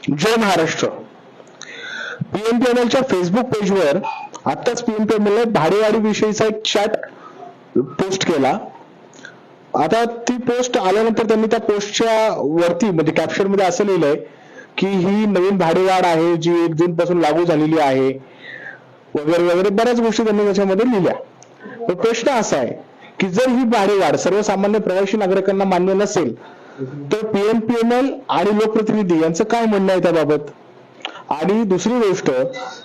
जय Maharashtra. पीएमपीएमएलच्या Facebook पेजवर आताच PMPML भाडेवाढी विषयीचा एक चॅट पोस्ट केला. आता ती पोस्ट आल्यानंतर त्यांनी त्या पोस्टच्या वरती म्हणजे कॅप्शन मध्ये असं लिहिलंय की ही नवीन भाडेवाढ आहे जी 1 जून पासून लागू झालेली आहे वगैरे वगैरे बऱ्याच गोष्टी त्यांनी त्याच्यामध्ये लिहिल्या. पण प्रश्न असा आहे की जर ही भाडेवाढ सर्वसामान्य प्रवासी नागरिकांना मान्य नसेल तर पीएमपीएमएल आणि लोकप्रतिनिधी यांचं काय म्हणणं आहे त्याबाबत. आणि दुसरी गोष्ट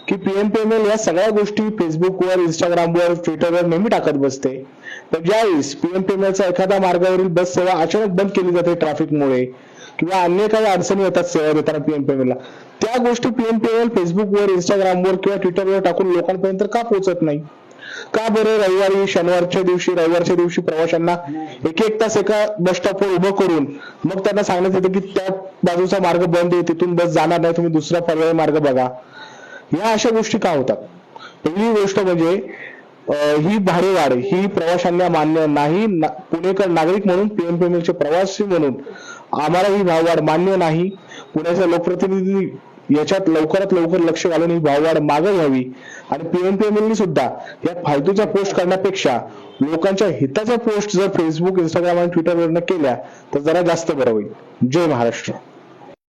की पीएमपीएमएल या सगळ्या गोष्टी फेसबुकवर, इंस्टाग्रामवर, ट्विटरवर नेहमी टाकत बसते. पण ज्यावेळेस पीएमपीएमएलचा एखादा मार्गावरील बस सेवा अचानक बंद केली जाते ट्रॅफिकमुळे किंवा अन्य काही अडचणी येतात सेवा देताना पीएमपीएमएलला, त्या गोष्टी पीएमपीएमएल फेसबुकवर, इंस्टाग्रामवर किंवा ट्विटरवर टाकून लोकांपर्यंत का पोहोचत नाही. का बरं रविवारच्या दिवशी प्रवाशांना एक तास एका बस स्टॉपवर उभं करून मग त्यांना सांगण्यात येतं की त्या बाजूचा मार्ग बंद आहे, तिथून बस जाणार नाही, तुम्ही दुसरा पर्यायी मार्ग बघा. या अशा गोष्टी का होतात. पहिली गोष्ट म्हणजे ही भाडेवाढ ही प्रवाशांना मान्य नाही. पुणेकर नागरिक म्हणून, पीएमपीएमएलचे प्रवासी म्हणून आम्हाला ही भाववाढ मान्य नाही. पुण्याचा लोकप्रतिनिधी याच्यात लवकरात लवकर लक्ष घालून ही भाववाढ मागे घ्यावी आणि पीएमपीएमएलनी सुद्धा या फालतूच्या पोस्ट करण्यापेक्षा लोकांच्या हिताच्या पोस्ट जर फेसबुक, इंस्टाग्राम आणि ट्विटरवरनं केल्या तर जरा जास्त बरं होईल. जय महाराष्ट्र.